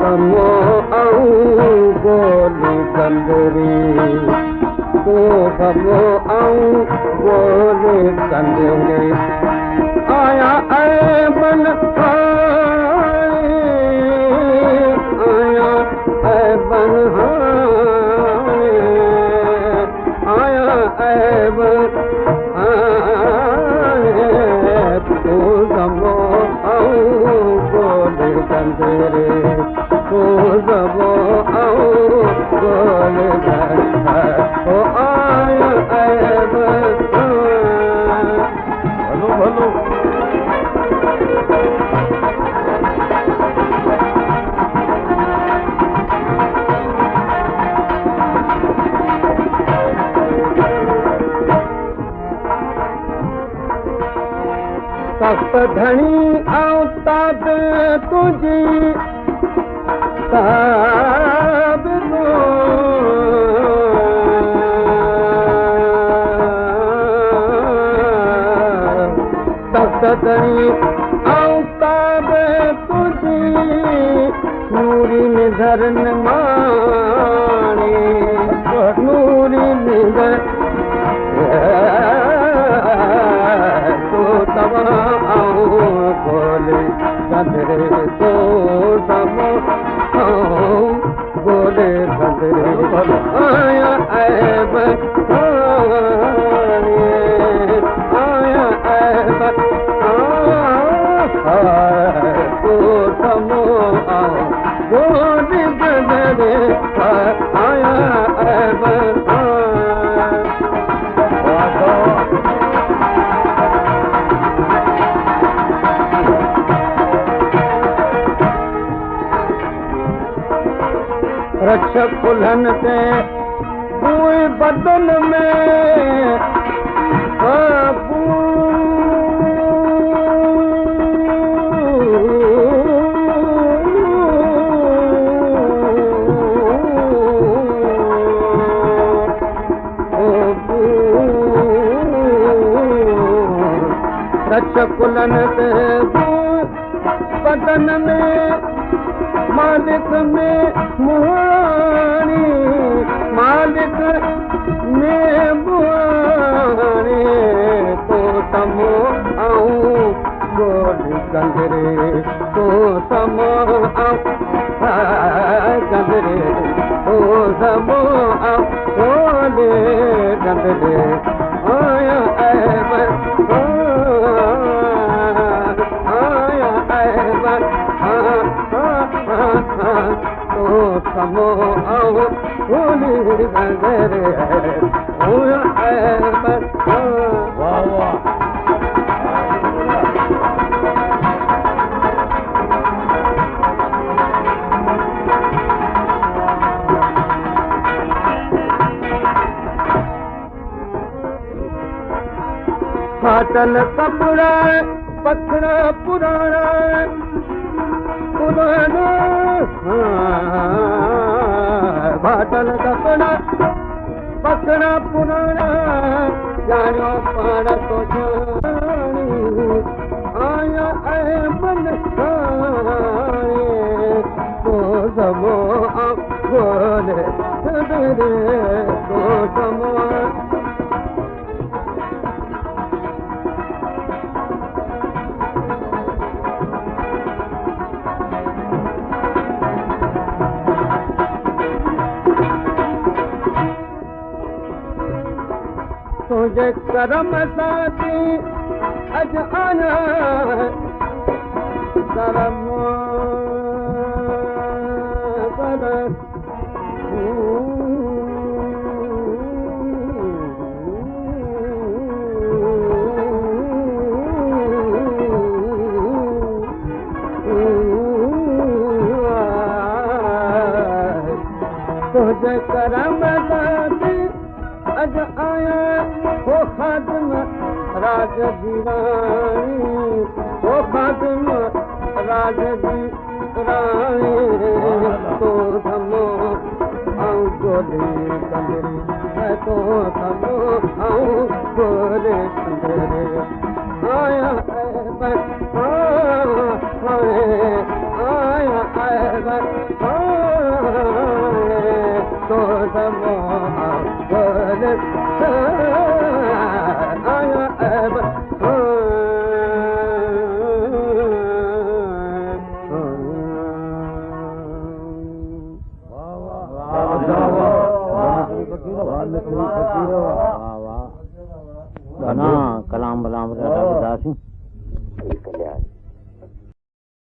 समो गोली कंदरी तो समो गोली कंदरी आया बन आया बन आया बन तो समो गोली कंदरी तो समो गोली ओ आया बन भलो तख्त धणी ताब तुझी ताब तख्त धणी ताब तुझी नूरी निधर माणे नूरी निधर तो तमाम गोले कंदरे तो तमाम गोले कंदरे आया ऐब आया ऐब तो तमाम गोले कंदरे आया ऐब रक्षक कुल्हन ते पूए बदन में रक्षक कुल्हन ते बदन में मालिक में मुहानी मालिक में मुहानी तो समो गोली कंदरे तो समो कंदरे तो समो गोली कंदरे आया ऐब आया ऐब तो समो गोली कंदरे आया ऐब वाह वाह फाटल कपड़ा पथरा पुराना पुराना फाटल कपड़ा पथरा पुराना जानो पाण तो जानी आया बन तो समो गोले तो समो तुझे करम साथी अज आना करम तुझे करम साथी अज आया हो खादम राज दीवानी हो खादम राज दीवानी तो समो गोले कंदरे तो समो गोले कंदरे आया आया आया ऐब कलाम बलाम